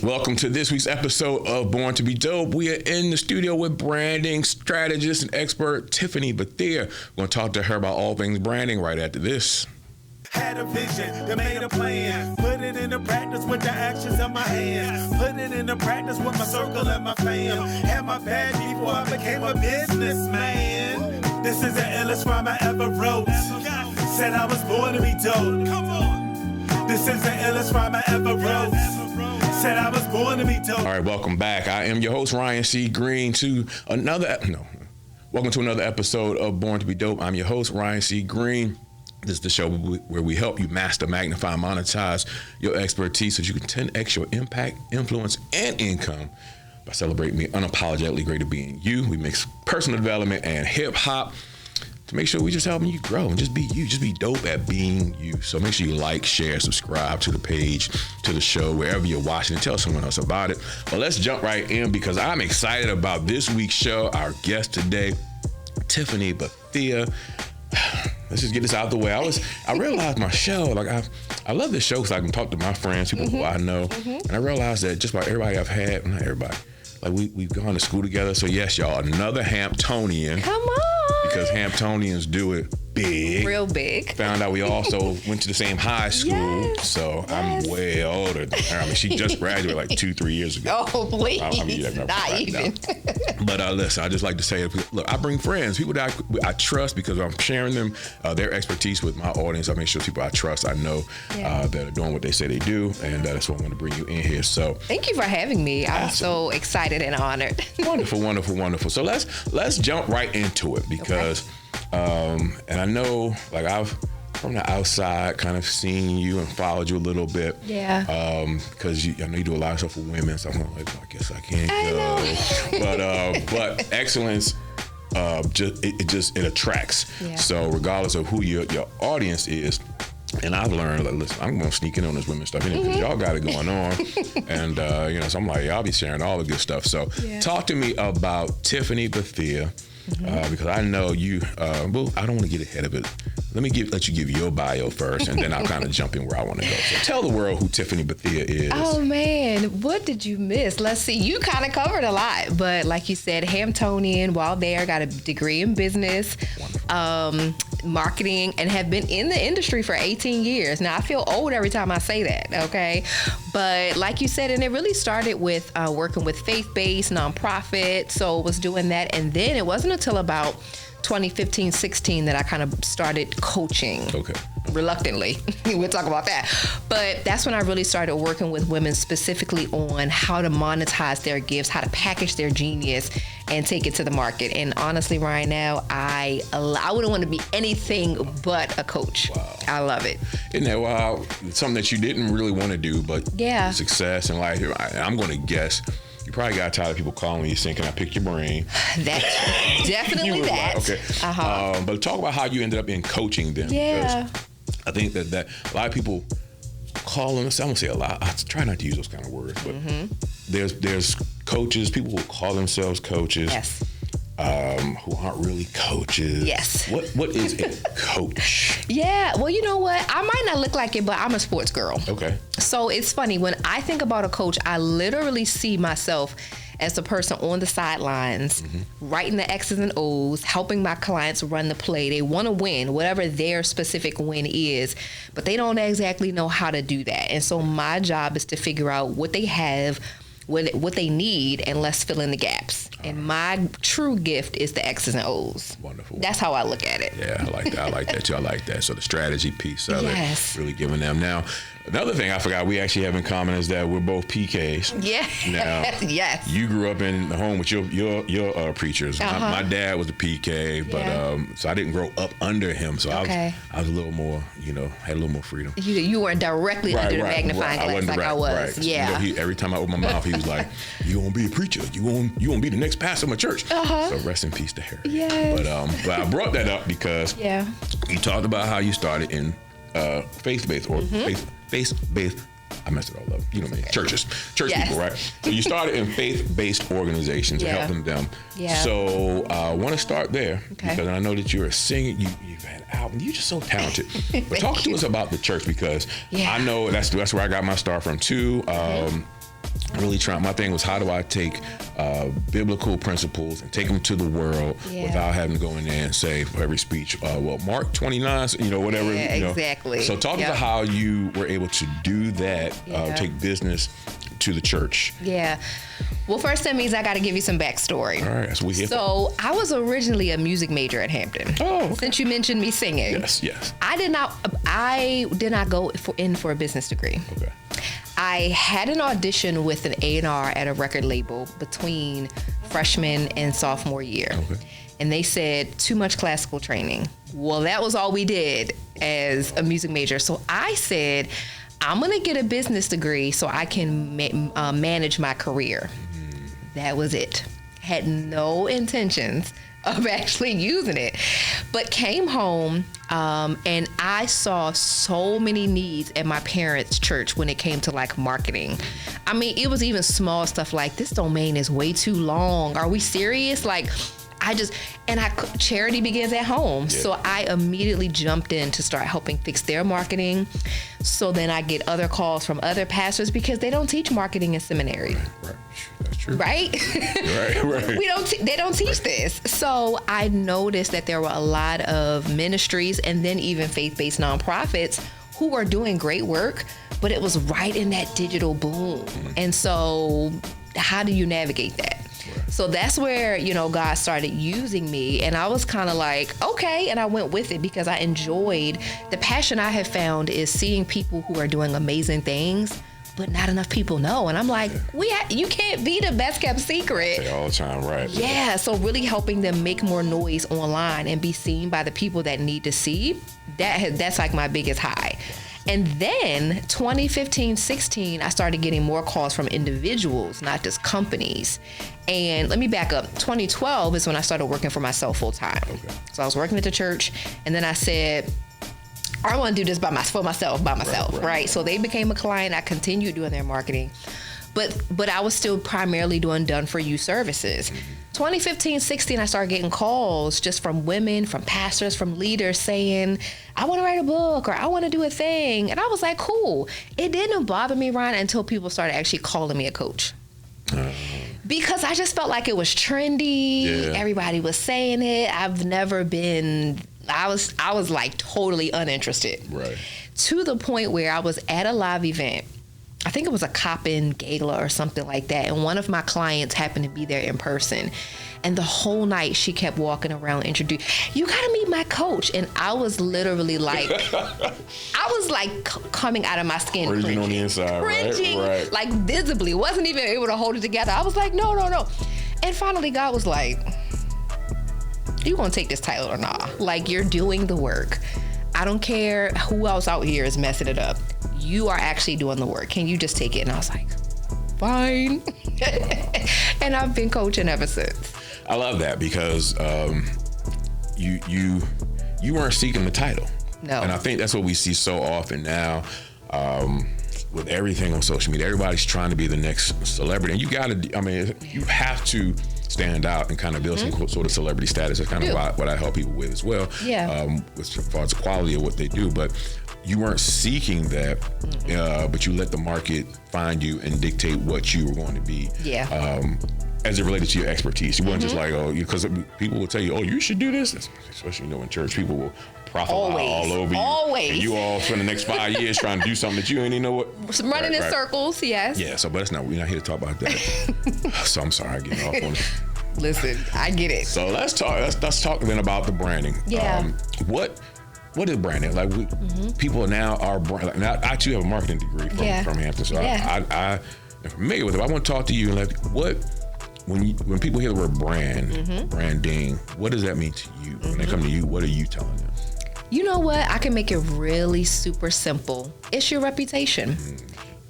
Welcome to this week's episode of Born to be Dope. We are in the studio with branding strategist and expert Tiffany Bethea. We're going to talk to her about all things branding right after this. Had a vision, they made a plan. Put it into practice with the actions of my hands. Put it into practice with my circle and my fam. Had my bad before I became a businessman. This is the illest rhyme I ever wrote. Said I was born to be dope. Come on. This is the illest rhyme I ever wrote. Said I was born to be dope. All right, welcome back. I am your host, Ryan C. Greene, welcome to another episode of Born to be Dope. I'm your host, Ryan C. Greene. This is the show where we help you master, magnify, monetize your expertise so you can 10x your impact, influence, and income by celebrating being unapologetically great at being you. We mix personal development and hip hop to make sure we just helping you grow and just be you, just be dope at being you. So make sure you like, share, subscribe to the page, to the show, wherever you're watching, and tell someone else about it. But let's jump right in because I'm excited about this week's show. Our guest today, Tiffany Bethea. Let's just get this out the way. I realized my show, like I love this show because I can talk to my friends, people who I know, and I realized that just about everybody I've had, not everybody, like we've gone to school together. So yes, y'all, another Hamptonian. Come on. Because Hamptonians do it big. Real big. Found out we also went to the same high school. Yes, so I'm way older than her. I mean, she just graduated like 2-3 years ago. Oh, please. Not even. But listen, I just like to say, look, I bring friends, people that I trust because I'm sharing them, their expertise with my audience. I make sure people I trust, I know that are doing what they say they do. And that's why I want to bring you in here. So thank you for having me. I'm so excited and honored. Wonderful, wonderful, wonderful. So let's jump right into it because, and I know like I've from the outside kind of seen you and followed you a little bit. Yeah. Because I know you do a lot of stuff for women, so I'm like, I guess I can't go. But excellence, it attracts. Yeah. So regardless of who your audience is, and I've learned, like, listen, I'm gonna sneak in on this women stuff because y'all got it going on, and so I'm like, y'all be sharing all the good stuff. So talk to me about Tiffany Bethea. Because I know you, I don't want to get ahead of it. Let you give your bio first, and then I'll kind of jump in where I want to go. So tell the world who Tiffany Bethea is. Oh, man. What did you miss? Let's see. You kind of covered a lot. But like you said, Hamptonian, while there, got a degree in business, marketing, and have been in the industry for 18 years. Now, I feel old every time I say that, okay? But like you said, and it really started with working with faith-based nonprofit. So was doing that. And then it wasn't until about 2015-16 that I kind of started coaching. Okay. Reluctantly. We'll talk about that. But that's when I really started working with women specifically on how to monetize their gifts, how to package their genius and take it to the market. And honestly, right now, I wouldn't want to be anything but a coach. Wow. I love it. Isn't that wild? Something that you didn't really want to do, but success and life. I'm going to guess you probably got tired of people calling you saying, "Can I pick your brain?" That's definitely that. Like, okay. But talk about how you ended up in coaching them. Yeah. Because I think that a lot of people call them. I'm gonna say a lot. I try not to use those kind of words, but there's coaches. People who call themselves coaches. Yes. Who aren't really coaches. Yes. What is a coach? Yeah. Well, you know what? I might not look like it, but I'm a sports girl. Okay. So it's funny when I think about a coach, I literally see myself as the person on the sidelines, writing the X's and O's, helping my clients run the play. They want to win, whatever their specific win is, but they don't exactly know how to do that. And so my job is to figure out what they have, what they need, and let's fill in the gaps. And my true gift is the X's and O's. Wonderful. That's how I look at it. Yeah, I like that. I like that too. I like that. So the strategy piece of it, really giving them. Now, another thing I forgot we actually have in common is that we're both PKs. Yeah. Now, yes. You grew up in the home with your preachers. My dad was a PK, but so I didn't grow up under him. So I was a little more, had a little more freedom. You weren't directly under the magnifying glass like I was. Right. Yeah. Every time I opened my mouth, he was like, "You gonna be a preacher? You gonna be the next pastor of my church?" So rest in peace to Harry. Yes. But I brought that up because you talked about how you started in faith-based or faith-based. I messed it all up. You know what I mean? Church people, right? So you started in faith-based organizations and helping them. Yeah. So I want to start there because I know that you're a singer. You've had albums. You're just so talented. But talk to us about the church because I know that's where I got my start from too. really trying. My thing was, how do I take biblical principles and take them to the world without having to go in there and say for every speech, Mark 29, whatever. Yeah, exactly. So talk about how you were able to do that, take business to the church. Yeah. Well, first that means I got to give you some backstory. All right, that's what we hear. So I was originally a music major at Hampton. Oh, okay. Since you mentioned me singing. Yes. I did not go in for a business degree. Okay. I had an audition with an A&R at a record label between freshman and sophomore year. Okay. And they said, too much classical training. Well, that was all we did as a music major. So I said, I'm going to get a business degree so I can manage my career. That was it. Had no intentions of actually using it, but came home and I saw so many needs at my parents' church when it came to like marketing. I mean, it was even small stuff like, this domain is way too long. Are we serious? Like, charity begins at home. Yeah. So I immediately jumped in to start helping fix their marketing. So then I get other calls from other pastors because they don't teach marketing in seminary. Right. That's true. Right? Right. They don't teach this. So I noticed that there were a lot of ministries and then even faith-based nonprofits who were doing great work, but it was right in that digital boom. And so how do you navigate that? So that's where, God started using me, and I was kind of like, okay. And I went with it because I enjoyed the passion I have found is seeing people who are doing amazing things, but not enough people know. And I'm like, you can't be the best kept secret. I say all the time, right? Yeah. So really helping them make more noise online and be seen by the people that need to see, that's like my biggest high. And then 2015-16, I started getting more calls from individuals, not just companies. And let me back up. 2012 is when I started working for myself full time. Okay. So I was working at the church, and then I said, I want to do this for myself, right? So they became a client. I continued doing their marketing. But I was still primarily doing done-for-you services. 2015-16, I started getting calls just from women, from pastors, from leaders saying, I want to write a book or I want to do a thing. And I was like, cool. It didn't bother me, Ryan, until people started actually calling me a coach. Because I just felt like it was trendy. Yeah. Everybody was saying it. I've never been... I was like totally uninterested. Right. To the point where I was at a live event. I think it was a Coppin gala or something like that. And one of my clients happened to be there in person. And the whole night she kept walking around introducing, you got to meet my coach. And I was literally like, coming out of my skin. Cringing on the inside, right? Like visibly. Wasn't even able to hold it together. I was like, no. And finally God was like, you gonna take this title or not? Like, you're doing the work. I don't care who else out here is messing it up. You are actually doing the work. Can you just take it? And I was like, fine. And I've been coaching ever since. I love that because you weren't seeking the title. No. And I think that's what we see so often now with everything on social media. Everybody's trying to be the next celebrity. And you have to stand out and kind of build some sort of celebrity status. That's kind of what I help people with as well. Yeah. As far as the quality of what they do. But you weren't seeking that, but you let the market find you and dictate what you were going to be. Yeah. As it related to your expertise. You weren't just like, because people will tell you, you should do this. Especially, in church, people will profile all over you. Always. And you all spend the next 5 years trying to do something that you ain't even know what. Running in circles, yes. Yeah, but we're not here to talk about that. So I'm sorry, I get off on it. Listen, I get it. So let's talk then about the branding. Yeah. What is branding? Like people now are brand. Now, I too have a marketing degree from Hampton, so I am familiar with it. I want to talk to you and when people hear the word branding, what does that mean to you? When they come to you, what are you telling them? You know what? I can make it really super simple. It's your reputation.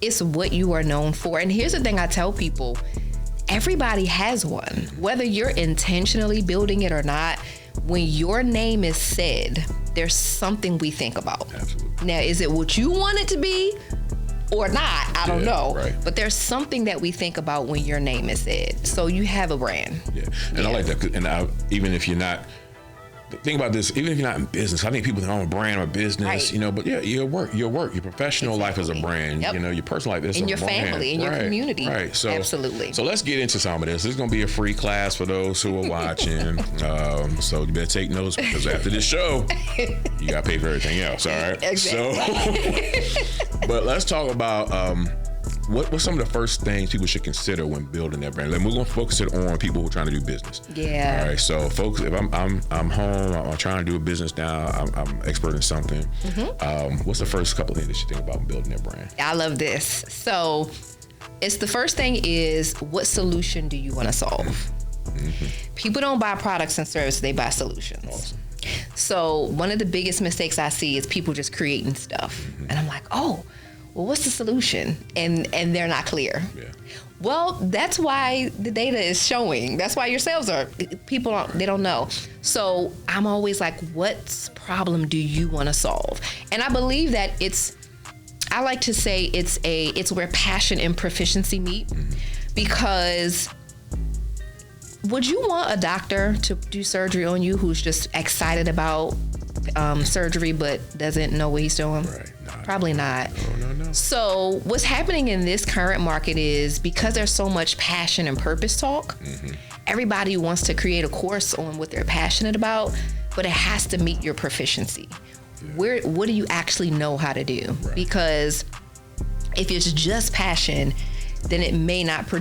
It's what you are known for. And here's the thing I tell people. Everybody has one. Whether you're intentionally building it or not, when your name is said, there's something we think about. Absolutely. Now, is it what you want it to be or not? I don't know. Right. But there's something that we think about when your name is said. So you have a brand. Yeah. And I like that. And even if you're not think about this. Even if you're not in business, I think people think, "Oh, I'm a brand, I'm a business," Right. you know. But yeah, your work, your professional life is a brand. Yep. You know, your personal life is In a your brand. family, in your community. Right. So Absolutely. So let's get into some of this. This is going to be a free class for those who are watching. So you better take notes because after this show, you got to pay for everything else. All right. Exactly. So, but let's talk about. What's some of the first things people should consider when building their brand? Like, we're going to focus it on people who are trying to do business. Yeah. All right. So, folks, if I'm home, I'm trying to do a business now, I'm expert in something. What's the first couple of things they should think about building their brand? I love this. So, it's the first thing is, what solution do you want to solve? People don't buy products and services; they buy solutions. Awesome. So, one of the biggest mistakes I see is people just creating stuff, and I'm like, oh. Well, what's the solution? And they're not clear. Yeah. Well, that's why the data is showing. That's why your sales are, they don't know. So I'm always like, what problem do you want to solve? And I believe that I like to say it's where passion and proficiency meet, because would you want a doctor to do surgery on you who's just excited about surgery but doesn't know what he's doing? Right. Probably not. No. So what's happening in this current market is, because there's so much passion and purpose talk, everybody wants to create a course on what they're passionate about, but it has to meet your proficiency. What do you actually know how to do? Right. Because if it's just passion, then it may not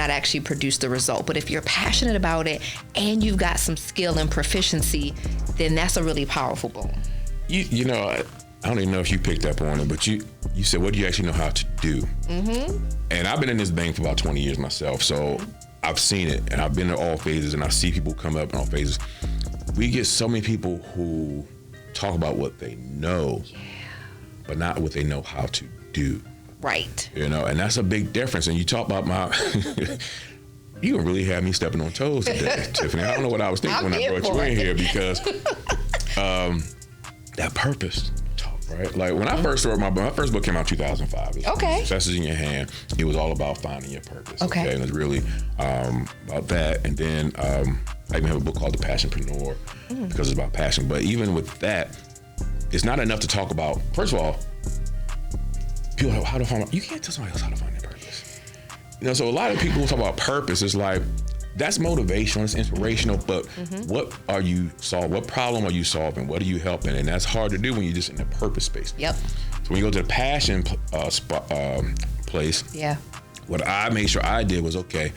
actually produce the result. But if you're passionate about it and you've got some skill and proficiency, then that's a really powerful boom. You know, I don't even know if you picked up on it, but you said, what do you actually know how to do? And I've been in this thing for about 20 years myself, so I've seen it, and I've been in all phases, and I see people come up in all phases. We get so many people who talk about what they know, but not what they know how to do. Right. You know, and that's a big difference. And you talk about you really had me stepping on toes today, Tiffany. I don't know what I was thinking when I brought you in here, because that purpose talk, right? Like, when I first wrote my first book came out in 2005. Okay. Success is in your hand. It was all about finding your purpose. Okay. And it's really about that. And then I even have a book called The Passionpreneur, because it's about passion. But even with that, it's not enough to talk about. First of all, people know how to find. You can't tell somebody else how to find their purpose. You know, so a lot of people who talk about purpose is like, that's motivational, it's inspirational, but what are you solving? What problem are you solving? What are you helping? And that's hard to do when you're just in the purpose space. Yep. So when you go to the passion place, what I made sure I did was, okay,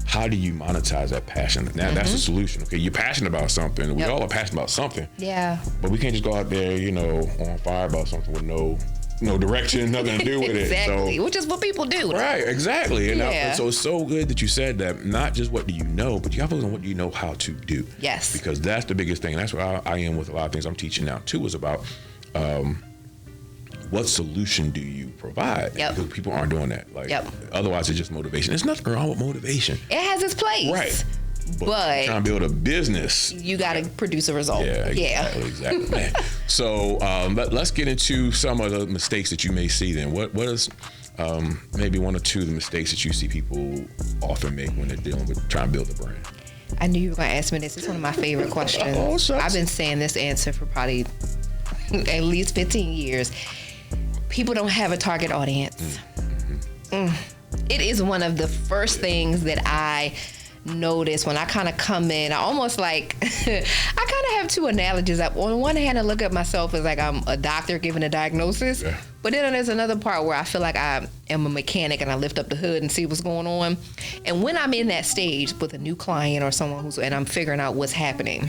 how do you monetize that passion? Now that's the solution. Okay, you're passionate about something. We all are passionate about something. Yeah. But we can't just go out there, you know, on fire about something with no direction, nothing to do with it. Exactly, So, which is what people do. right, exactly. And so it's so good that you said that. Not just what do you know, but you got to focus on what do you know how to do. Yes. Because that's the biggest thing. And that's what I am with a lot of things I'm teaching now too, is about what solution do you provide? Yep. Because people aren't doing that. Like, otherwise it's just motivation. There's nothing wrong with motivation. It has its place. Right. But trying to build a business, you got to produce a result. Yeah, exactly. Man. So let's get into some of the mistakes that you may see then. What is maybe one or two of the mistakes that you see people often make when they're dealing with trying to build a brand? I knew you were going to ask me this. It's one of my favorite questions. Oh, shucks. I've been saying this answer for probably at least 15 years. People don't have a target audience. It is one of the first things that I notice when I kind of come in. I almost like, I kind of have two analogies. On one hand, I look at myself as like I'm a doctor giving a diagnosis. Yeah. But then there's another part where I feel like I am a mechanic and I lift up the hood and see what's going on. And when I'm in that stage with a new client or someone and I'm figuring out what's happening,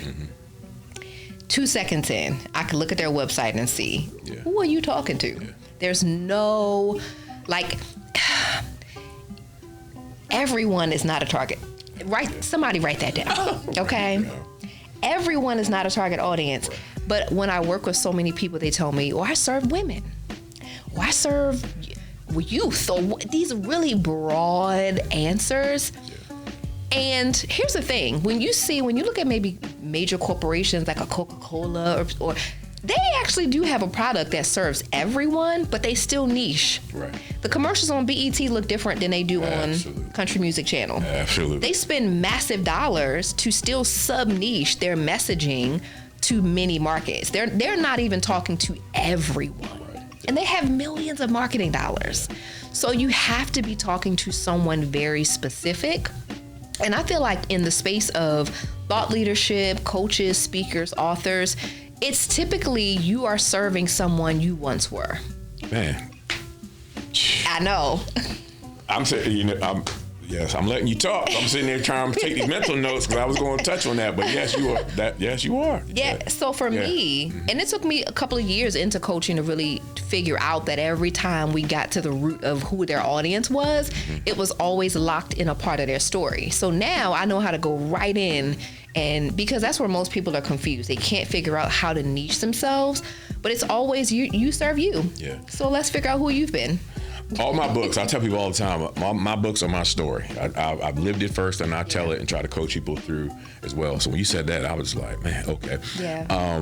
2 seconds in, I can look at their website and see, who are you talking to? Yeah. There's no, like, everyone is not a target. Somebody write that down, okay? Everyone is not a target audience. But when I work with so many people, they tell me, I serve women. I serve youth. So these really broad answers. And here's the thing. When you look at maybe major corporations like a Coca-Cola or they actually do have a product that serves everyone, but they still niche. Right. The commercials on BET look different than they do Absolutely. on Country Music Channel. Absolutely. They spend massive dollars to still sub-niche their messaging to many markets. They're not even talking to everyone. Right. And they have millions of marketing dollars. So you have to be talking to someone very specific. And I feel like in the space of thought leadership, coaches, speakers, authors, it's typically you are serving someone you once were. Man. I know. I'm saying, I'm letting you talk. I'm sitting there trying to take these mental notes because I was going to touch on that. But yes, you are. Yes, you are. Yeah. So for me, and it took me a couple of years into coaching to really figure out that every time we got to the root of who their audience was, it was always locked in a part of their story. So now I know how to go right in, and because that's where most people are confused. They can't figure out how to niche themselves, but it's always you serve you. Yeah. So let's figure out who you've been. All my books, I tell people all the time, my books are my story. I've lived it first, and I tell it and try to coach people through as well. So when you said that, I was like, man, okay. Yeah.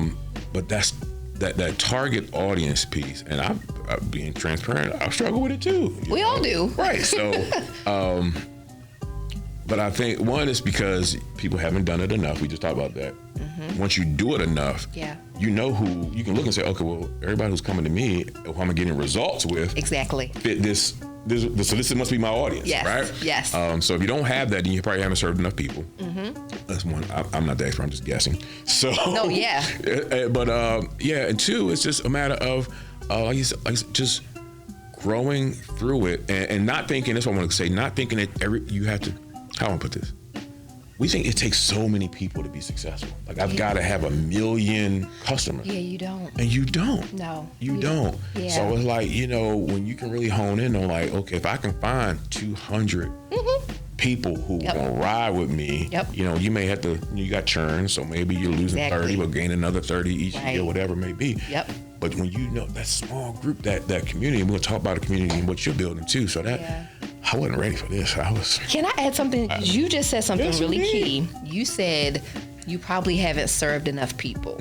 But that's that target audience piece, and I'm being transparent. I struggle with it too. We all do. Right. So, but I think one is because people haven't done it enough. We just talked about that. Once you do it enough, you know who you can look and say, okay, well, everybody who's coming to me, who I'm getting results with, Exactly. fit this. So this must be my audience, Yes. right? Yes. So if you don't have that, then you probably haven't served enough people. That's one. I'm not the expert. I'm just guessing. So. No. Yeah. But and two, it's just a matter of like you said, just growing through it and not thinking. That's what I want to say. Not thinking that you have to. How do I put this? We think it takes so many people to be successful. Like I've got to have 1 million customers. Yeah, you don't. And you don't. No. You don't. Yeah. So it's like, when you can really hone in on like, okay, if I can find 200 people who Yep. will ride with me, Yep. you may have to, you got churn, so maybe you're losing Exactly. 30, but gain another 30 each Right. year, whatever it may be. Yep. But when you know that small group, that community, and we'll talk about the community and what you're building too. So that, I wasn't ready for this. Can I add something? You just said something Yes, really indeed. key. You said you probably haven't served enough people.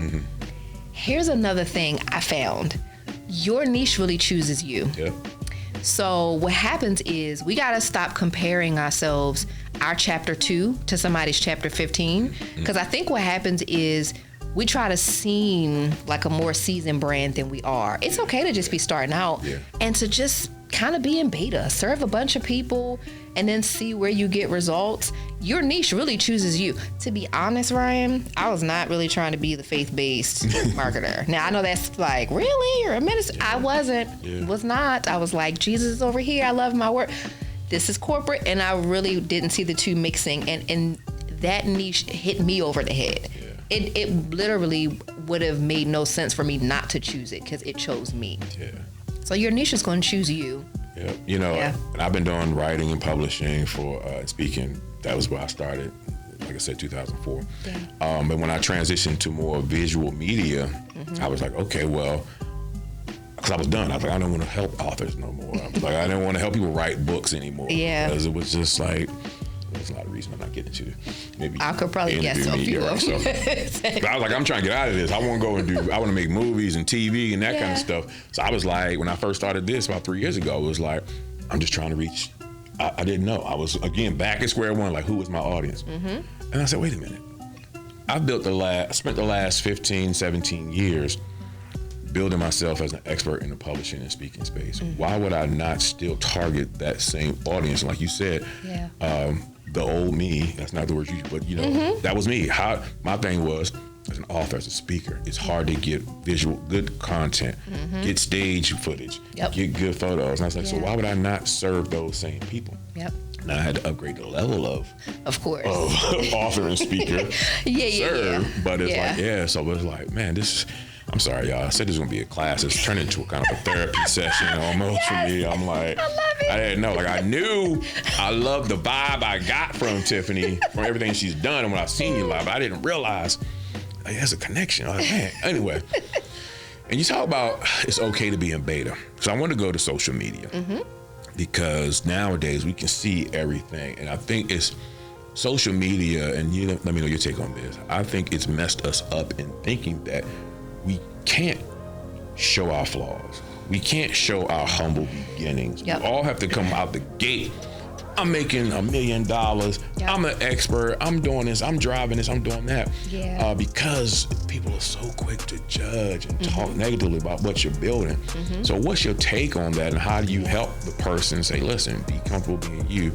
Here's another thing I found. Your niche really chooses you. Yeah. So what happens is we got to stop comparing ourselves, our chapter 2 to somebody's chapter 15. Because I think what happens is we try to seem like a more seasoned brand than we are. It's okay to just be starting out and to just kind of be in beta, serve a bunch of people, and then see where you get results. Your niche really chooses you. To be honest, Ryan, I was not really trying to be the faith-based marketer. Now, I know that's like, really? You're a minister? I wasn't. Was not. I was like, Jesus is over here. I love my work. This is corporate, and I really didn't see the two mixing, and that niche hit me over the head. It literally would have made no sense for me not to choose it because it chose me. Yeah. So your niche is going to choose you. Yeah. And I've been doing writing and publishing for speaking. That was where I started, like I said, 2004. But when I transitioned to more visual media, I was like, okay, well, because I was done. I was like, I don't want to help authors no more. I was like, I didn't want to help people write books anymore. Yeah. Because it was just like, there's a lot of reasons I'm not getting to. Maybe I could probably guess interview a me, few right? of So, but I was like, I'm trying to get out of this. I want to go and I want to make movies and TV and that kind of stuff. So I was like, when I first started this about 3 years ago, it was like, I'm just trying to reach. I didn't know. I was, again, back at square one, like, who was my audience? And I said, wait a minute. I've spent the last 15, 17 years building myself as an expert in the publishing and speaking space. Why would I not still target that same audience? Like you said, the old me, that's not the word you use, but that was me. My thing was, as an author, as a speaker, it's hard to get good content, get stage footage, get good photos. And I was like, so why would I not serve those same people? Now I had to upgrade the level of course, of author and speaker. But it's like, so it was like, man, I'm sorry, y'all. I said this was gonna be a class. It's turned into a kind of a therapy session almost for me. I'm like, I love it. I didn't know. Like I knew I loved the vibe I got from Tiffany, from everything she's done and when I've seen you live. I didn't realize like, there's a connection. I was like, man. Anyway, and you talk about it's okay to be in beta. So I want to go to social media because nowadays we can see everything, and I think it's social media. And let me know your take on this. I think it's messed us up in thinking that we can't show our flaws. We can't show our humble beginnings. Yep. We all have to come out the gate. I'm making $1 million. Yep. I'm an expert. I'm doing this. I'm driving this. I'm doing that. Yeah. Because people are so quick to judge and talk negatively about what you're building. So what's your take on that, and how do you help the person say, listen, be comfortable being you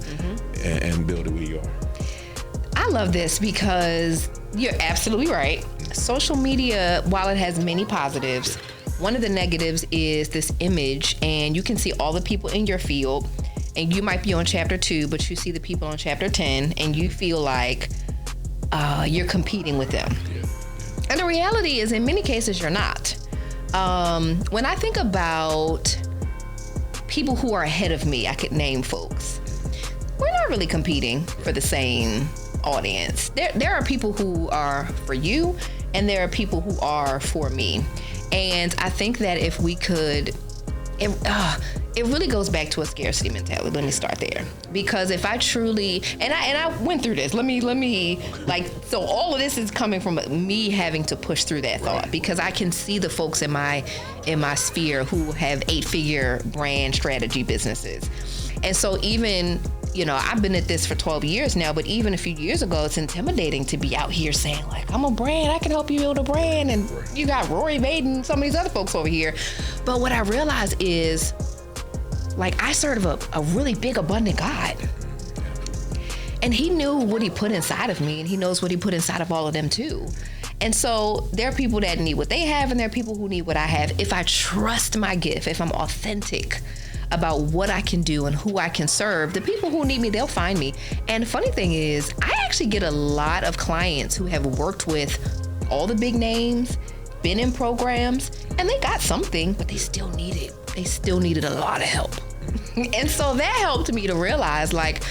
and build it where you are? I love this because you're absolutely right. Social media, while it has many positives, one of the negatives is this image, and you can see all the people in your field, and you might be on chapter 2, but you see the people on chapter 10, and you feel like you're competing with them. And the reality is, in many cases, you're not. When I think about people who are ahead of me, I could name folks. We're not really competing for the same audience. There are people who are for you, and there are people who are for me. And I think that if we could, it really goes back to a scarcity mentality. Let me start there, because if I truly, and I went through this. Let me so all of this is coming from me having to push through that thought, because I can see the folks in my sphere who have 8-figure brand strategy businesses, and so even. I've been at this for 12 years now, but even a few years ago, it's intimidating to be out here saying, like, I'm a brand, I can help you build a brand, and you got Rory Vaden and some of these other folks over here. But what I realized is, like, I serve a really big, abundant God. And he knew what he put inside of me, and he knows what he put inside of all of them too. And so there are people that need what they have, and there are people who need what I have. If I trust my gift, if I'm authentic about what I can do and who I can serve, the people who need me, they'll find me. And the funny thing is, I actually get a lot of clients who have worked with all the big names, been in programs, and they got something, but they still needed a lot of help. And so that helped me to realize, like,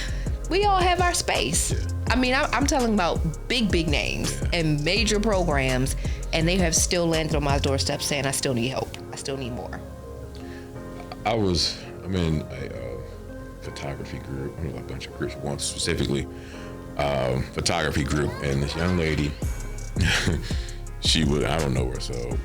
we all have our space. I mean, I'm talking about big names and major programs, and they have still landed on my doorstep saying, I still need help. I still need more. I'm in a photography group. I'm in a bunch of groups. One specifically, photography group, and this young lady, I don't know her, so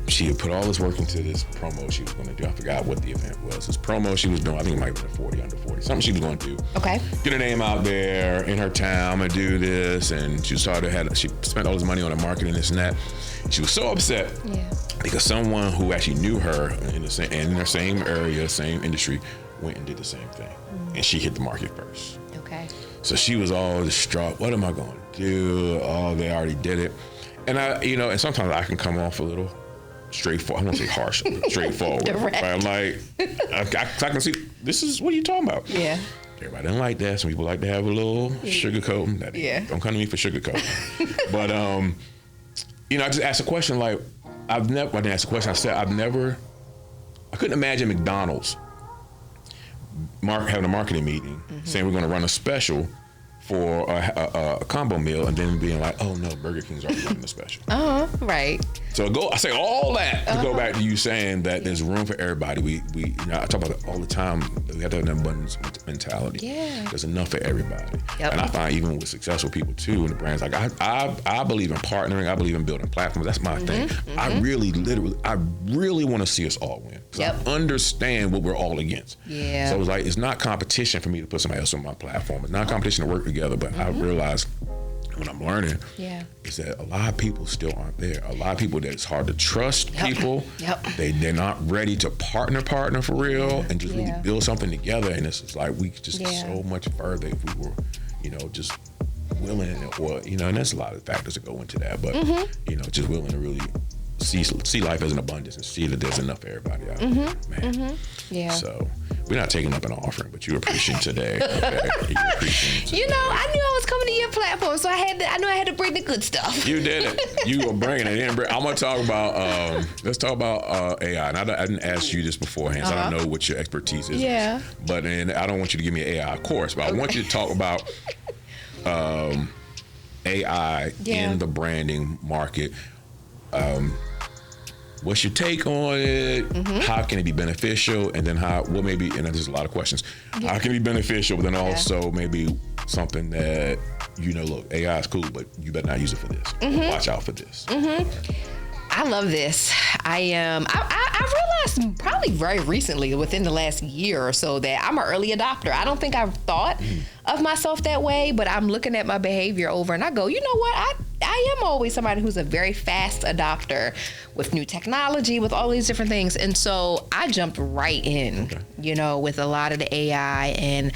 she had put all this work into this promo she was going to do. I forgot what the event was. This promo she was doing, I think it might have been 40, under 40, something she was going to do. Okay. Get her name out there in her town and do this, and she spent all this money on the marketing, this and that. She was so upset. Yeah. Because someone who actually knew her in the same area, same industry, went and did the same thing, and she hit the market first. Okay. So she was all distraught. What am I going to do? Oh, they already did it. And and sometimes I can come off a little straightforward. I don't say harsh, but straightforward. Direct. Right? I'm like, I can see, what are you talking about? Yeah. Everybody didn't like that. Some people like to have a little sugarcoat. Yeah. Don't come to me for sugarcoat. But, I just asked a question like, I didn't ask a question. I said, I couldn't imagine McDonald's having a marketing meeting saying we're going to run a special for a combo meal, and then being like, oh no, Burger King's already running the special. Right. So I say all that to go back to you saying that there's room for everybody. We I talk about it all the time. We have to have an abundance mentality. Yeah. There's enough for everybody. Yep. And I find even with successful people too in the brands, like I believe in partnering. I believe in building platforms. That's my thing. I really want to see us all win. I understand what we're all against. Yeah. So it's not competition for me to put somebody else on my platform. It's not competition to work together, but I realize what I'm learning is that a lot of people still aren't there. A lot of people that it's hard to trust people. They're not ready to partner for real and just really build something together. And it's just like we could just get so much further if we were, just willing, or and there's a lot of factors that go into that. But just willing to really see life as an abundance and see that there's enough for everybody out there, man. Yeah. So we're not taking up an offering, but you're preaching today. Okay? You're preaching today. I knew I was coming to your platform, so I knew I had to bring the good stuff. You did it. You were bringing it in. I'm gonna talk about. Let's talk about AI. And I didn't ask you this beforehand, so I don't know what your expertise is. Yeah. But I don't want you to give me an AI course, but I want you to talk about AI in the branding market. What's your take on it? How can it be beneficial? And then what maybe, and there's a lot of questions. How can it be beneficial, but then also maybe something that, look, AI is cool, but you better not use it for this. Watch out for this. I love this. I realized probably very recently, within the last year or so, that I'm an early adopter. I don't think I've thought of myself that way, but I'm looking at my behavior over and I go, you know what? I am always somebody who's a very fast adopter with new technology, with all these different things. And so I jumped right in, with a lot of the AI, and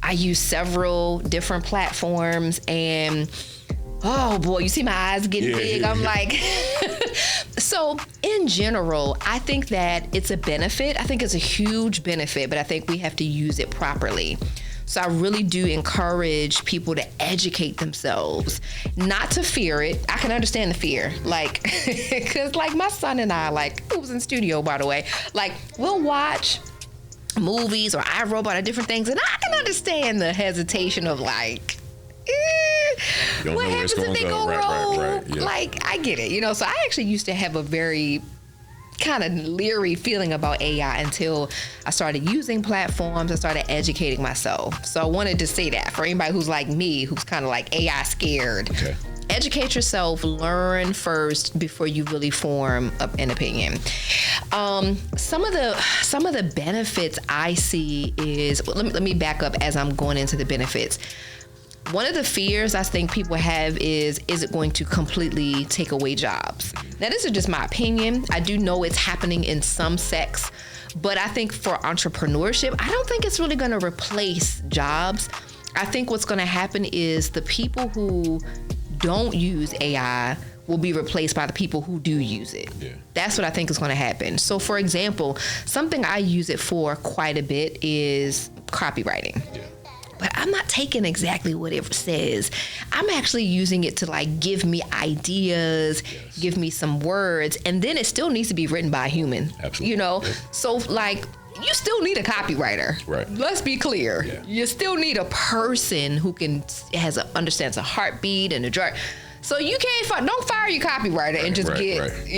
I use several different platforms, and oh boy, you see my eyes getting big. I'm like, so in general, I think that it's a benefit. I think it's a huge benefit, but I think we have to use it properly. So I really do encourage people to educate themselves, not to fear it. I can understand the fear, like, because like my son and I, who was in studio, by the way, we'll watch movies or iRobot or different things, and I can understand the hesitation of what happens if they go wrong? Right. Yeah. I get it, so I actually used to have a very kind of leery feeling about AI until I started using platforms. I started educating myself. So I wanted to say that for anybody who's like me, who's kind of AI scared. Okay. Educate yourself, learn first before you really form an opinion. Some of the benefits I see is, let me back up as I'm going into the benefits. One of the fears I think people have is it going to completely take away jobs? Now, this is just my opinion. I do know it's happening in some sects, but I think for entrepreneurship, I don't think it's really going to replace jobs. I think what's going to happen is the people who don't use AI will be replaced by the people who do use it. Yeah. That's what I think is going to happen. So, for example, something I use it for quite a bit is copywriting. Yeah. But I'm not taking exactly what it says. I'm actually using it to give me ideas, give me some words, and then it still needs to be written by a human. Absolutely. Yeah. So you still need a copywriter. Right. Let's be clear. Yeah. You still need a person who understands a heartbeat and a draw. So you don't fire your copywriter and just don't do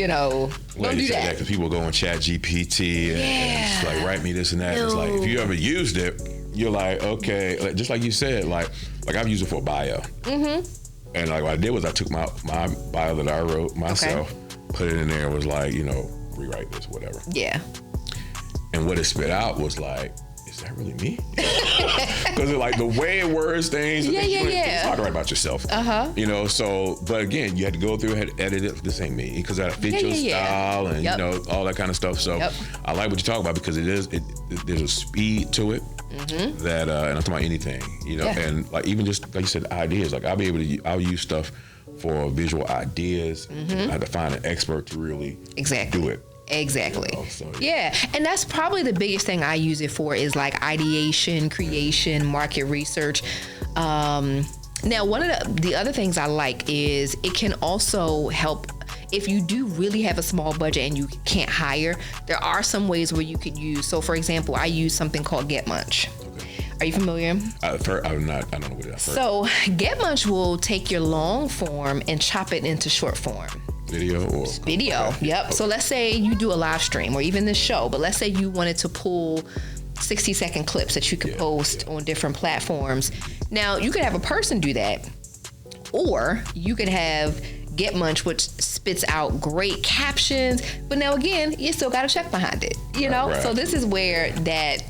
that. Because people go on ChatGPT and it's write me this and that. No. It's if you ever used it, you're okay, just like you said, I've used it for a bio. Mm-hmm. And what I did was I took my bio that I wrote myself, put it in there, and was rewrite this, whatever. Yeah. And what it spit out was is that really me? Because the way it words things, it's hard to write about yourself. But again, you had to go through and edit it. This ain't me, because that fits your style and all that kind of stuff. So I like what you talk about, because there's a speed to it. Mm-hmm. That and I'm talking about anything, and even just like you said, ideas. I'll use stuff for visual ideas. Mm-hmm. I have to find an expert to really do it. Exactly. And that's probably the biggest thing I use it for is ideation, creation, market research. Now, one of the other things I like is it can also help. If you do really have a small budget and you can't hire, there are some ways where you could use. So, for example, I use something called Munch. Okay. Are you familiar? I'm not. I don't know what it is. So, Munch will take your long form and chop it into short form. Video. Okay. Yep. Okay. So let's say you do a live stream or even this show, but let's say you wanted to pull 60-second clips that you could post on different platforms. Now, you could have a person do that, or you could have Munch, which spits out great captions, but now again, you still got a check behind it, Right. So this is where that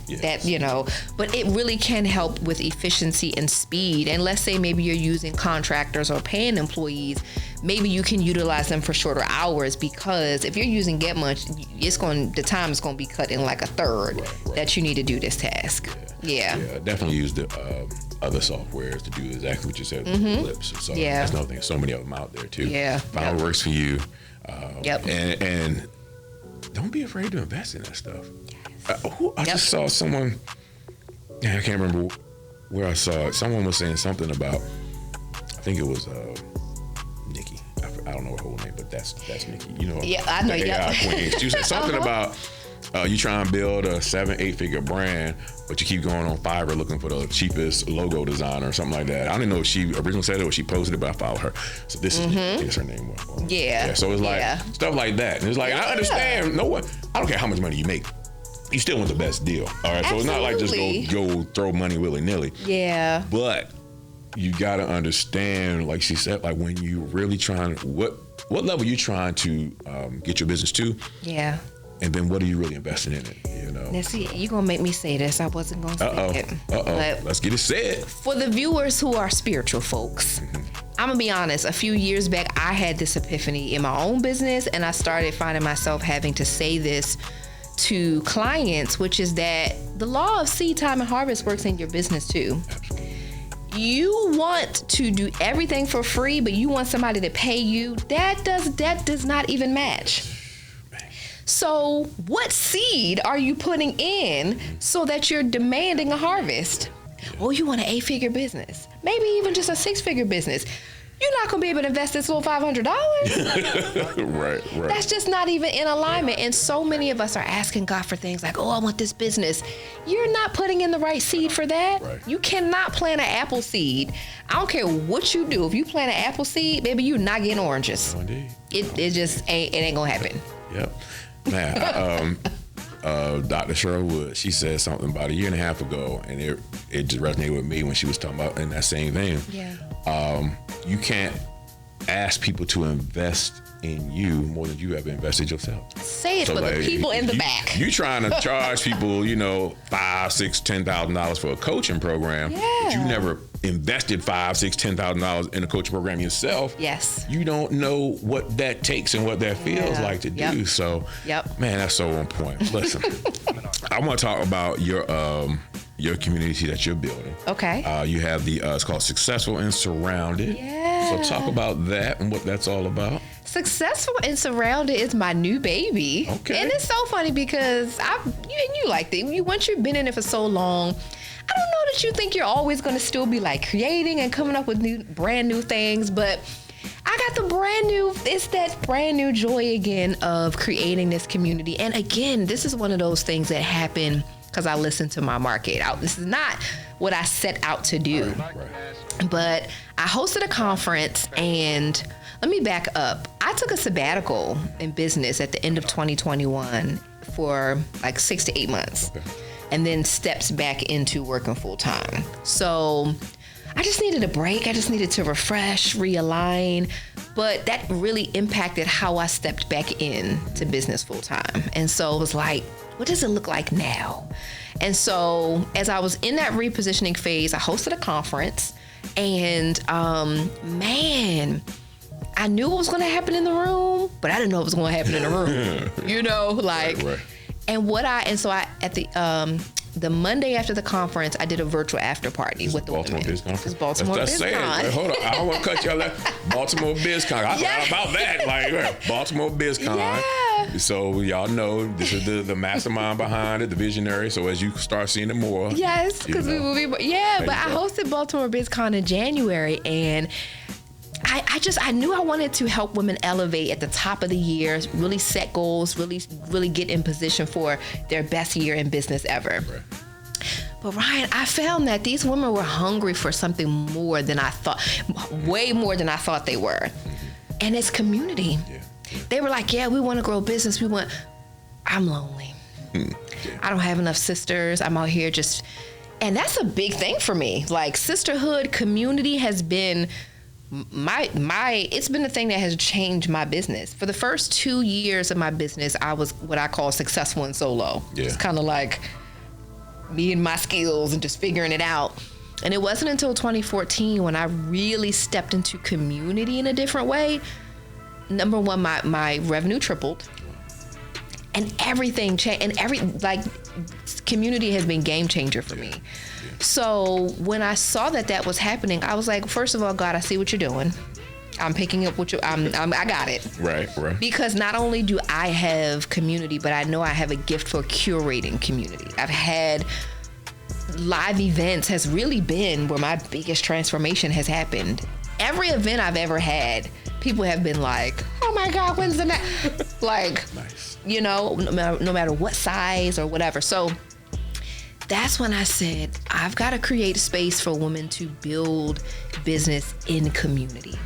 but it really can help with efficiency and speed. And let's say maybe you're using contractors or paying employees, maybe you can utilize them for shorter hours, because if you're using Munch, the time is going to be cut in a third that you need to do this task. Yeah. Definitely use the other softwares to do exactly what you said with the clips. So that's another thing. So many of them out there too. Yeah. Find what works for you. And don't be afraid to invest in that stuff. I just saw someone. I can't remember where I saw it. Someone was saying something about. I think it was Nikki. I don't know her whole name, but that's Nikki. I know. The AI queen. She said something about. You try and build a 7-8 figure brand, but you keep going on Fiverr looking for the cheapest logo designer or something like that. I didn't know if she originally said it or she posted it, but I followed her. So this is her name. So it's stuff like that. And it's I understand. No one. I don't care how much money you make. You still want the best deal. All right. Absolutely. So it's not just go throw money willy nilly. Yeah. But you gotta understand, like she said, when you really trying, what what level you trying to get your business to? Yeah. And then what are you really investing in it? You know. Now see, you're gonna make me say this. I wasn't gonna say it. But let's get it said. for the viewers who are spiritual folks, I'm gonna be honest. A few years back, I had this epiphany in my own business, and I started finding myself having to say this to clients, which is that the law of seed time and harvest works in your business too. You want to do everything for free, but you want somebody to pay you. That does not even match. So what seed are you putting in so that you're demanding a harvest? Oh, you want an 8-figure business, maybe even just a 6-figure business. You're not gonna be able to invest this little $500. Right. That's just not even in alignment. And so many of us are asking God for things like, oh, I want this business. You're not putting in the right seed for that. Right. You cannot plant an apple seed. I don't care what you do. If you plant an apple seed, baby, you're not getting oranges. Oh, indeed. It just ain't gonna happen. Yep. Man, Dr. Sherwood, she said something about a year and a half ago, and it just resonated with me when she was talking about in that same vein. Yeah. You can't ask people to invest in you more than you ever invested yourself. Say it for the people in the back. You trying to charge people, $5,000, $6,000, $10,000 for a coaching program. Yeah. But you never invested $5,000, $6,000, $10,000 in a coaching program yourself. Yes. You don't know what that takes and what that feels like to do. So, man, that's so on point. Listen, I want to talk about your community that you're building. Okay. You have it's called Successful and Surrounded. Yeah. So talk about that and what that's all about. Successful and Surrounded is my new baby. Okay. And it's so funny because you like that. Once you've been in it for so long, I don't know that you think you're always going to still be like creating and coming up with brand new things, but I got it's that brand new joy again of creating this community. And again, this is one of those things that happen because I listen to my market. This is not what I set out to do. Right. But I hosted a conference, and let me back up. I took a sabbatical in business at the end of 2021 for like 6 to 8 months. Okay. And then steps back into working full time. So I just needed a break. I just needed to refresh, realign. But that really impacted how I stepped back into business full time. And so it was like, what does it look like now? And so as I was in that repositioning phase, I hosted a conference, and I knew what was going to happen in the room, but I didn't know what was going to happen in the room. Right. And so at the Monday after the conference, I did a virtual after party with the Baltimore women. Biz Conference. It's Baltimore Biz Con. Wait, hold on, I don't want to cut you off. Baltimore Biz Con. I forgot about that. Baltimore Biz Con. Yeah. So y'all know this is the mastermind behind it, the visionary. So as you start seeing it more, yes, because we will be. Yeah, but I hosted Baltimore Biz Con in January, and I knew I wanted to help women elevate at the top of the year, really set goals, really get in position for their best year in business ever. Right. But Ryan, I found that these women were hungry for something more than I thought, way more than I thought they were. Mm-hmm. And it's community. Yeah. They were like, we want to grow business. I'm lonely. I don't have enough sisters. I'm out here and that's a big thing for me. Like sisterhood, community has been it's been the thing that has changed my business. For the first 2 years of my business, I was what I call successful and solo. Yeah. It's kind of like me and my skills and just figuring it out. And it wasn't until 2014 when I really stepped into community in a different way. Number one, my revenue tripled, and everything changed. And community has been game changer for me. So when I saw that was happening, I was like, first of all, God, I see what you're doing. I'm picking up what I got it. Right. Because not only do I have community, but I know I have a gift for curating community. I've had live events has really been where my biggest transformation has happened. Every event I've ever had, people have been like, oh my God, when's the next? Nice. No matter what size or whatever. So that's when I said, I've got to create a space for women to build business in community.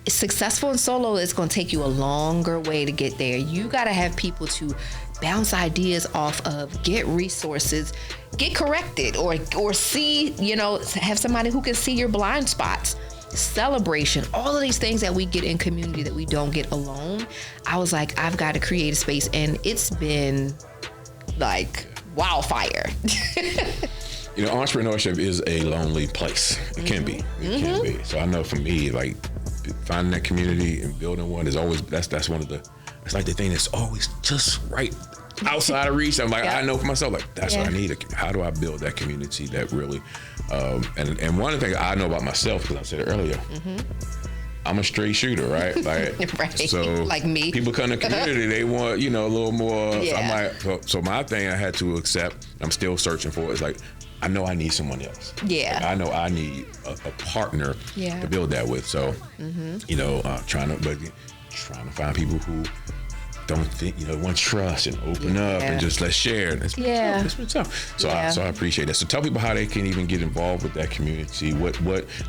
Successful and solo is going to take you a longer way to get there. You got to have people to bounce ideas off of, get resources, get corrected, or see, have somebody who can see your blind spots. celebration, all of these things that we get in community that we don't get alone. I was like, I've got to create a space, and it's been like wildfire. You know, entrepreneurship is a lonely place. It can be. It can be. So I know for me, like finding that community and building one is always, that's one of the, it's like the thing that's always just right outside of reach. I'm like, I know for myself, like that's what I need. How do I build that community that really, and one of the things I know about myself, because I said it earlier, I'm a straight shooter, right? Like, right. So like me. People come to the community, they want, you know, a little more. So I'm like, so my thing I had to accept, I'm still searching for, is like, I know I need someone else. Yeah. Like, I know I need a partner to build that with. So, you know, trying to find people who don't think, you know, want trust and open up and just let's share. That's been tough. So I appreciate that. So tell people how they can even get involved with that community. What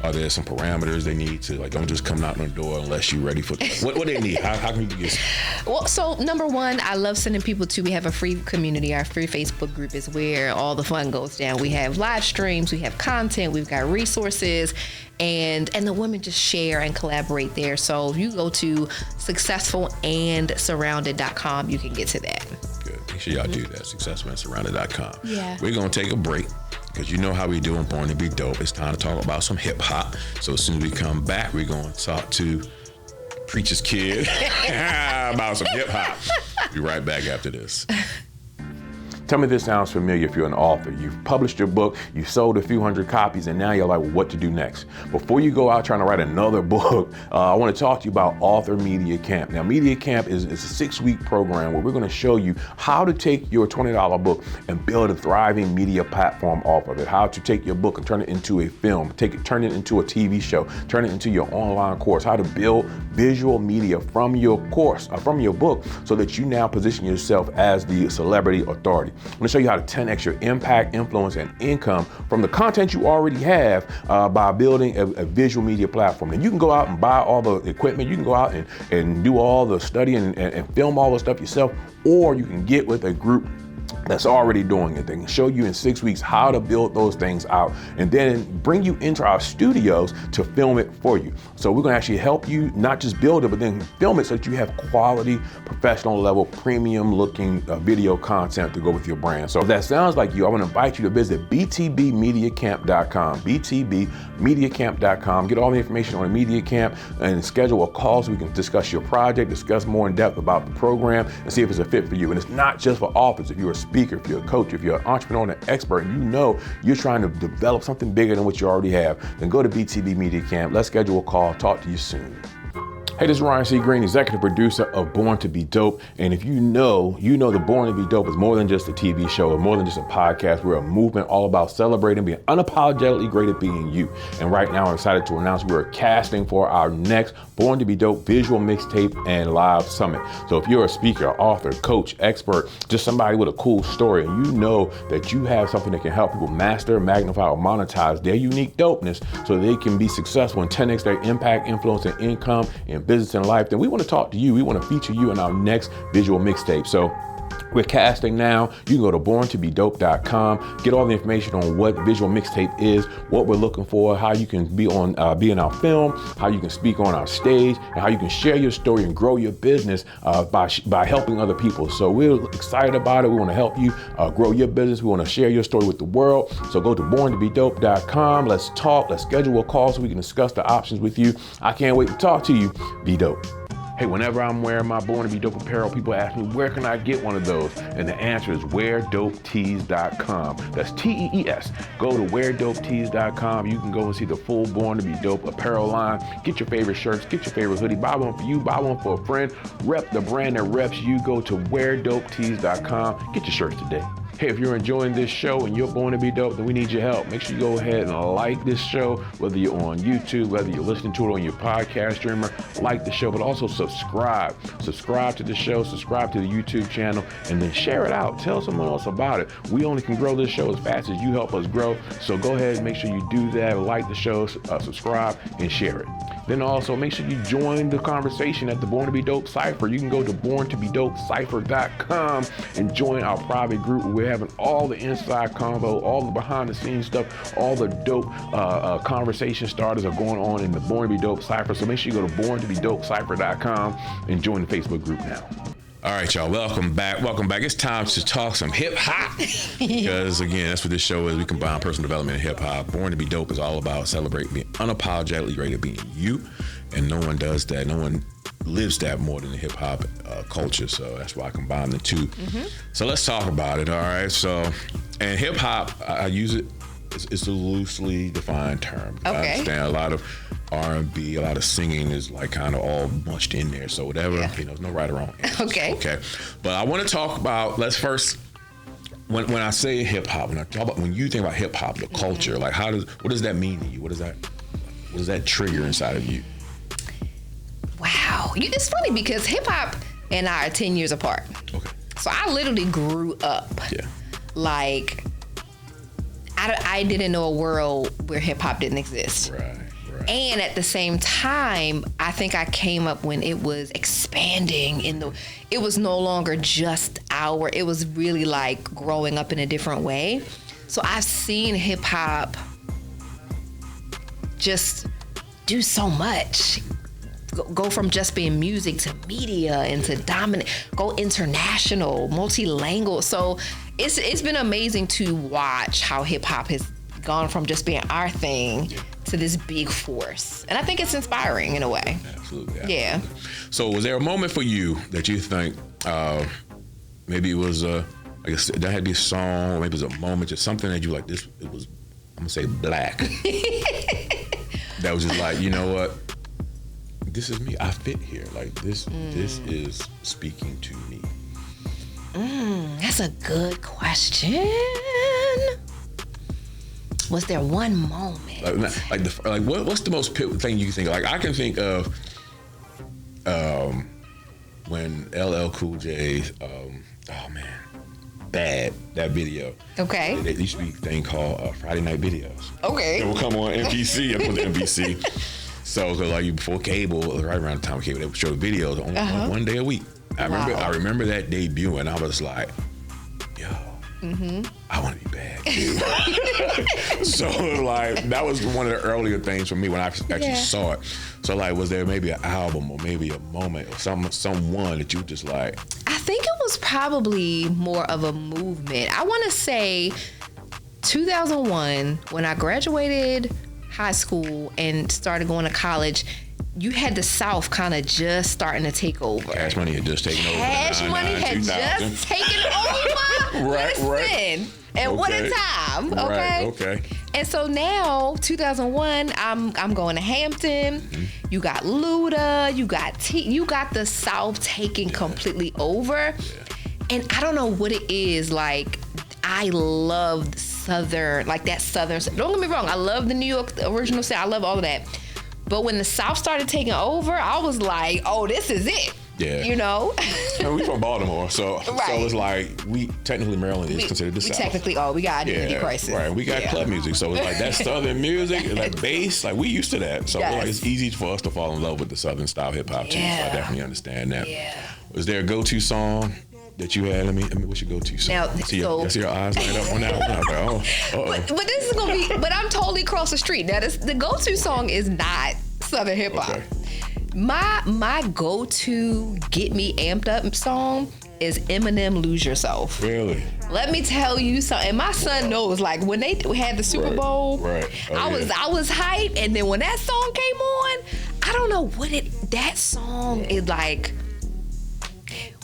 are there some parameters they need to, like, don't just come knocking on the door unless you're ready for what they need? How can you get? Well, so number one, I love sending people to, we have a free community. Our free Facebook group is where all the fun goes down. We have live streams, we have content, we've got resources, and the women just share and collaborate there. So if you go to successfulandsurrounded.com, you can get to that. Good. Make sure y'all do that. Successfulandsurrounded.com. Yeah. We're going to take a break because you know how we do on Born to Be Dope. It's time to talk about some hip hop. So as soon as we come back, we're going to talk to Preacher's Kid about some hip hop. Be right back after this. Tell me this sounds familiar if you're an author. You've published your book, you've sold a few hundred copies, and now you're like, well, what to do next? Before you go out trying to write another book, I want to talk to you about Author Media Camp. Now, Media Camp is a 6-week program where we're going to show you how to take your $20 book and build a thriving media platform off of it, how to take your book and turn it into a film, turn it into a TV show, turn it into your online course, how to build visual media from your course, from your book, so that you now position yourself as the celebrity authority. I'm going to show you how to 10x your impact, influence, and income from the content you already have by building a visual media platform. And you can go out and buy all the equipment. You can go out and do all the studying and film all the stuff yourself, or you can get with a group that's already doing it. They can show you in 6 weeks how to build those things out and then bring you into our studios to film it for you. So we're gonna actually help you not just build it, but then film it so that you have quality, professional level, premium looking video content to go with your brand. So if that sounds like you, I wanna invite you to visit btbmediacamp.com, btbmediacamp.com. Get all the information on the Media Camp and schedule a call so we can discuss your project, discuss more in depth about the program, and see if it's a fit for you. And it's not just for authors. If you're a speaker, if you're a coach, if you're an entrepreneur and an expert, and you know you're trying to develop something bigger than what you already have, then go to BTB Media Camp. Let's schedule a call. Talk to you soon. Hey, this is Ryan C. Greene, executive producer of Born to Be Dope. And if you know the Born to Be Dope is more than just a TV show or more than just a podcast. We're a movement all about celebrating, being unapologetically great at being you. And right now I'm excited to announce we're casting for our next Born to Be Dope visual mixtape and live summit. So if you're a speaker, author, coach, expert, just somebody with a cool story, and you know that you have something that can help people master, magnify, or monetize their unique dopeness so they can be successful and 10x their impact, influence, and income in business and life, then we want to talk to you. We want to feature you in our next visual mixtape. So we're casting now. You can go to borntobedope.com, get all the information on what visual mixtape is, what we're looking for, how you can be in our film, how you can speak on our stage, and how you can share your story and grow your business by helping other people. So we're excited about it. We want to help you grow your business. We want to share your story with the world. So go to borntobedope.com. Let's talk. Let's schedule a call so we can discuss the options with you. I can't wait to talk to you. Be dope. Hey, whenever I'm wearing my Born to Be Dope apparel, people ask me, where can I get one of those? And the answer is weardopetees.com. That's Tees. Go to weardopetees.com. You can go and see the full Born to Be Dope apparel line. Get your favorite shirts, get your favorite hoodie, buy one for you, buy one for a friend, rep the brand that reps you. Go to weardopetees.com. Get your shirts today. Hey, if you're enjoying this show and you're born to be dope, then we need your help. Make sure you go ahead and like this show, whether you're on YouTube, whether you're listening to it on your podcast streamer, like the show, but also subscribe. Subscribe to the show, subscribe to the YouTube channel, and then share it out. Tell someone else about it. We only can grow this show as fast as you help us grow. So go ahead and make sure you do that. Like the show, subscribe, and share it. Then also make sure you join the conversation at the Born to Be Dope Cypher. You can go to borntobedopecypher.com and join our private group. We're having all the inside convo, all the behind the scenes stuff, all the dope conversation starters are going on in the Born to Be Dope Cypher. So make sure you go to borntobedopecypher.com and join the Facebook group now. All right, y'all, welcome back. It's time to talk some hip hop. Because again, that's what this show is. We combine personal development and hip hop. Born to Be Dope is all about celebrating being unapologetically ready to be you. And no one does that. No one lives that more than the hip hop culture. So that's why I combine the two. Mm-hmm. So let's talk about it. All right. So, and hip hop, I use it. It's a loosely defined term. Okay. I understand a lot of R&B, a lot of singing is like kind of all munched in there. So whatever, there's no right or wrong answers. Okay. But I want to talk about, let's first, when I say hip hop, when you think about hip hop, the culture, like what does that mean to you? What does that trigger inside of you? Wow. It's funny because hip hop and I are 10 years apart. Okay. So I literally grew up. Yeah. Like, I didn't know a world where hip hop didn't exist. Right. And at the same time, I think I came up when it was expanding it was no longer just it was really like growing up in a different way. So I've seen hip hop just do so much. Go from just being music to media and to dominate, go international, multilingual. So it's been amazing to watch how hip hop has gone from just being our thing to this big force. And I think it's inspiring in a way. Absolutely. Yeah. So was there a moment for you that you think maybe it was I guess that had to be a song, or maybe it was a moment, just something that you like this, it was, I'm gonna say black. That was just like, you know what? This is me. I fit here. Like this is speaking to me. That's a good question. Was there one moment? What's the most thing you can think of? Like I can think of when LL Cool J, Bad, that video. Okay. There used to be a thing called Friday Night Videos. Okay. It will come on NBC. I put the NBC. So like before cable, right around the time of cable, they would show videos on one day a week. I remember that debut, and I was like, yo, I want to be bad too. So like that was one of the earlier things for me when I actually saw it. So like, was there maybe an album or maybe a moment or someone that you just like? I think it was probably more of a movement. I want to say 2001 when I graduated high school and started going to college. You had the South kind of just starting to take over. Cash Money had just taken over. Cash Money had just taken over. Right. And what a time. Okay. Okay. And so now, 2001, I'm going to Hampton. Mm-hmm. You got Luda. You got the South taking completely over. Yeah. And I don't know what it is. Like, I love Southern, like that Southern. Don't get me wrong. I love the New York original South. I love all of that. But when the South started taking over, I was like, oh, this is it. Yeah. You know? And we from Baltimore, so it's like we technically Maryland is considered the South. Technically, we got Identity Crisis. Right. We got club music, so it's like that Southern music, like bass, like we used to that. So like it's easy for us to fall in love with the Southern style hip hop too. So I definitely understand that. Yeah. Was there a go-to song that you had? I mean, what's your go-to song? Now, I see your eyes light up on that one. Like, but this is gonna be. But I'm totally across the street. Now, the go-to song is not Southern hip hop. Okay. My go-to get me amped up song is Eminem "Lose Yourself." Really? Let me tell you something. And my son knows. Like when they had the Super Bowl, I was hyped, and then when that song came on, I don't know what that song is like.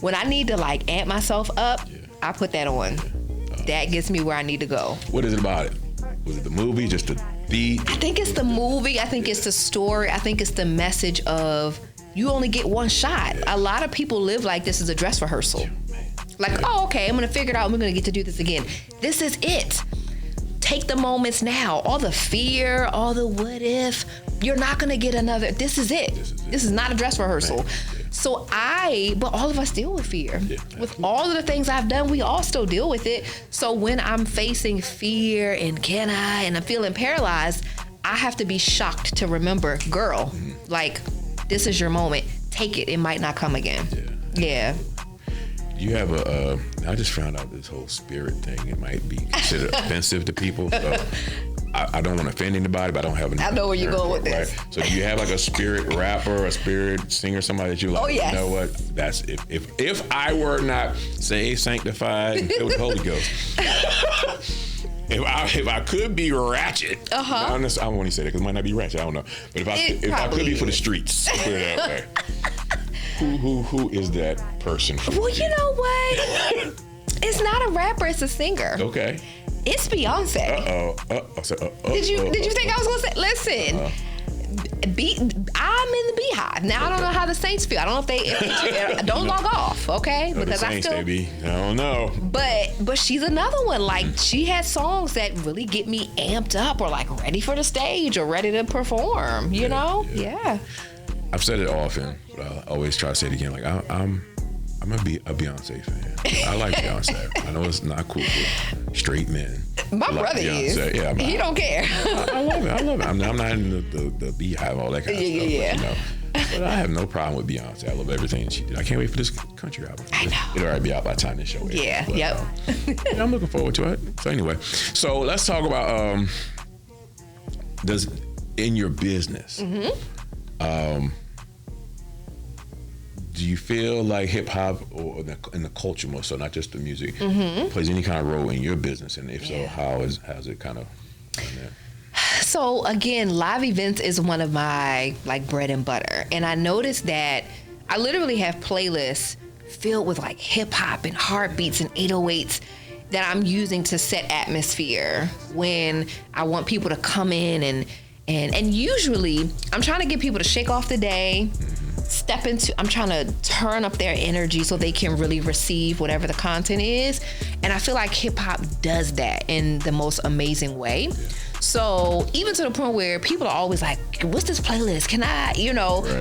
When I need to like amp myself up, I put that on. That gets me where I need to go. What is it about it? Was it the movie? Just the beat? I think it's the movie. I think it's the story. I think it's the message of you only get one shot. A lot of people live like this is a dress rehearsal. Like, oh, okay, I'm gonna figure it out. I'm gonna get to do this again. This is it. Take the moments now. All the fear, all the what if. You're not gonna get another. This is it. This is not a dress rehearsal. So but all of us deal with fear. With all of the things I've done, we all still deal with it. So when I'm facing fear and I'm feeling paralyzed, I have to be shocked to remember, girl, like, this is your moment. Take it. It might not come again. Yeah. You have I just found out this whole spirit thing. It might be considered offensive to people. So I don't want to offend anybody, but I don't have any. I know where you're going with this. Right? So do you have like a spirit rapper, a spirit singer, somebody that you like? Oh, yes. You know what? That's if I were not saved, sanctified, and filled with the Holy Ghost. If I could be ratchet, I don't want to say that because it might not be ratchet. I don't know. But if I could be for the streets, put it that way. Who is that person for you? Well, you know what? It's not a rapper, it's a singer. Okay. It's Beyonce. Did you think I was gonna say? Listen, I'm in the beehive now. I don't know how the Saints feel. I don't know if they don't log off, okay? Because the Saints, I don't know. But she's another one. Like she has songs that really get me amped up, or like ready for the stage, or ready to perform. You know? Yeah. I've said it often, but I always try to say it again. Like I'm a Beyonce fan. I like Beyonce. I know it's not cool for straight men. My brother is. Yeah, he don't care. I love it. I'm not in the beehive, all that kind of stuff. Yeah. But, you know, but I have no problem with Beyonce. I love everything she did. I can't wait for this country album. I know. It'll already be out by the time this show airs. Yeah. But, Yep. I'm looking forward to it. So anyway, let's talk about in your business. Do you feel like hip hop or in the culture more so, not just the music, plays any kind of role in your business? And if so, how's it kind of done that? So again, live events is one of my like bread and butter. And I noticed that I literally have playlists filled with like hip hop and heartbeats and 808s that I'm using to set atmosphere when I want people to come in and usually I'm trying to get people to shake off the day, I'm trying to turn up their energy so they can really receive whatever the content is. And I feel like hip hop does that in the most amazing way. Yeah. So even to the point where people are always like, what's this playlist? Can I,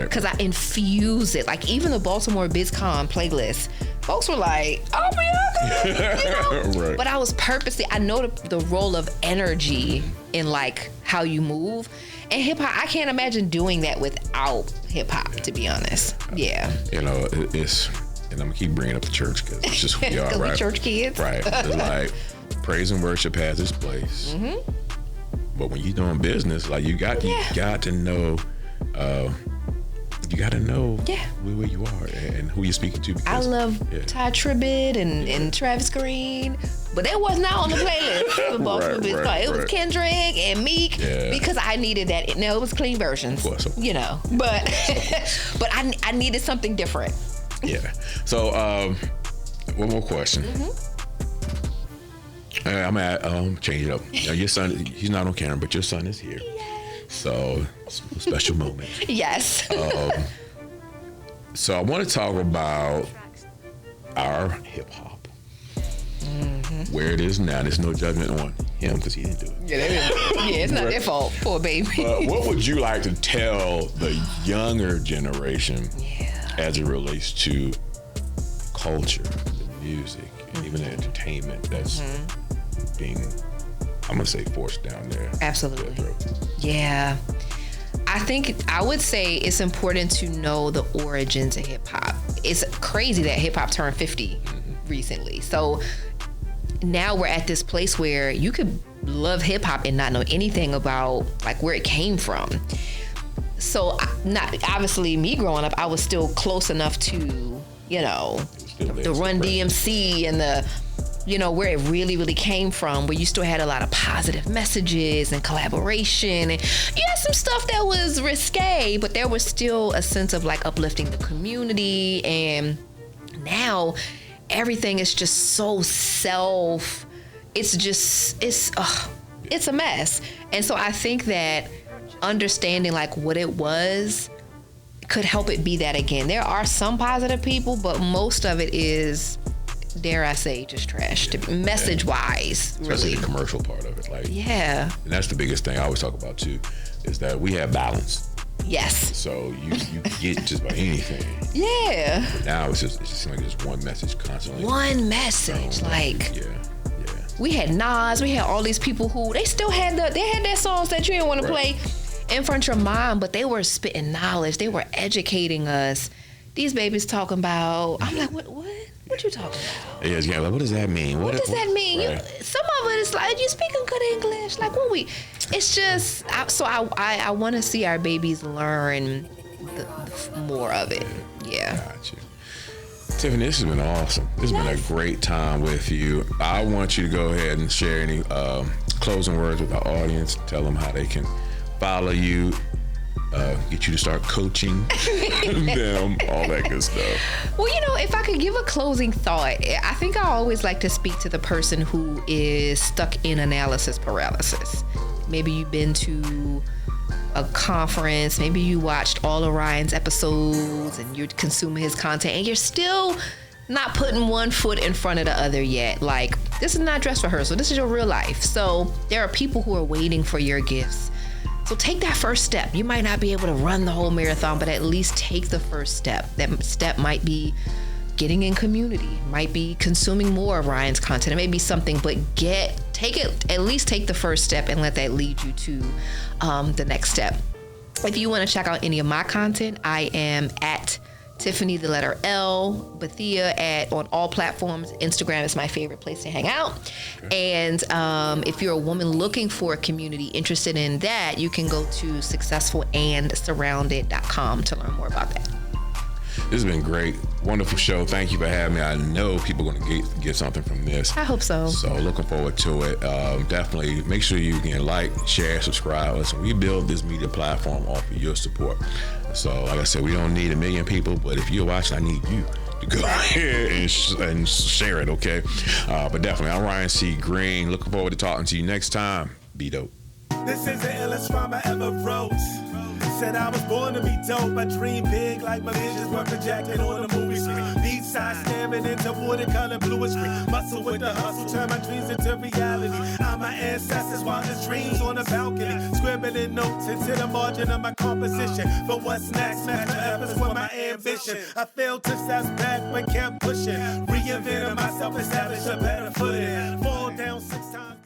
because I infuse it. Like even the Baltimore BizCon playlist, folks were like, oh my God. Right. But I was purposely, I know the role of energy in like how you move. And hip hop, I can't imagine doing that without hip hop, to be honest. Yeah. It's, and I'm gonna keep bringing up the church because it's just who we are, right? We church kids. Right. It's like praise and worship has its place. But when you're doing business, like you got to know, where you are and who you're speaking to. I love Ty Tribbett and Travis Greene, but that was not on the playlist. Right. It was Kendrick and Meek because I needed that. No, it was clean versions, of course. But but I needed something different. Yeah. So one more question. I'm gonna change it up. Your son, he's not on camera, but your son is here. So it's a special moment. Yes. So I want to talk about our hip hop, where it is now. There's no judgment on him because he didn't do it. It's not their fault, poor baby. But what would you like to tell the younger generation as it relates to culture, the music, and even the entertainment that's being, I'm gonna say, forced down there? Absolutely. Yeah. I would say it's important to know the origins of hip hop. It's crazy that hip hop turned 50 recently. So now we're at this place where you could love hip hop and not know anything about like where it came from. So not obviously me growing up, I was still close enough to, the Run DMC and the, where it really, really came from, where you still had a lot of positive messages and collaboration. And you had some stuff that was risque, but there was still a sense of like uplifting the community. And now everything is just so it's a mess. And so I think that understanding like what it was could help it be that again. There are some positive people, but most of it is, dare I say, just trash, message-wise, especially really. The commercial part of it. And that's the biggest thing I always talk about, too, is that we have balance. Yes. So you get just about anything. But now it just seems like there's one message constantly. One message, we had Nas, we had all these people who they still had their songs that you didn't want to play in front of your mom, but they were spitting knowledge. They were educating us. These babies talking about, I'm like, what you talking about? Yeah, like, what does that mean? What does that mean? Right. Some of it is like, you speaking good English? Like, it's just, I want to see our babies learn more of it. Yeah. Got you. Tiffany, this has been awesome. This has been a great time with you. I want you to go ahead and share any closing words with our audience. Tell them how they can follow you, get you to start coaching them, all that good stuff. Well, if I could give a closing thought, I think I always like to speak to the person who is stuck in analysis paralysis. Maybe you've been to a conference, maybe you watched all of Ryan's episodes and you're consuming his content and you're still not putting one foot in front of the other yet. Like, this is not dress rehearsal, this is your real life. So there are people who are waiting for your gifts. So take that first step. You might not be able to run the whole marathon, but at least take the first step. That step might be getting in community, might be consuming more of Ryan's content. It may be something, but at least take the first step and let that lead you to the next step. If you want to check out any of my content, I am at Tiffany, the letter L, Bethea on all platforms. Instagram is my favorite place to hang out. Okay. And if you're a woman looking for a community interested in that, you can go to successfulandsurrounded.com to learn more about that. This has been great. Wonderful show. Thank you for having me. I know people are going to get something from this. I hope so. So looking forward to it. Definitely make sure you can like, share, subscribe. Listen, we build this media platform off of your support. So like I said, we don't need 1 million people, but if you're watching, I need you to go ahead and share it, okay? But definitely, I'm Ryan C. Greene. Looking forward to talking to you next time. Be dope. This is the illest rhyme I ever wrote. Said I was born to be dope. I dream big like my visions were projected on the movie screen. Beachside staring into watercolor bluish screen. Muscle with the hustle, turn my dreams into reality. I'm my ancestors' wildest dreams on the balcony. Scribbling notes into the margin of my composition. For what's next, master efforts with my ambition. I failed to step back but kept pushing. Reinventing myself, establish a better footing. Fall down 6 times.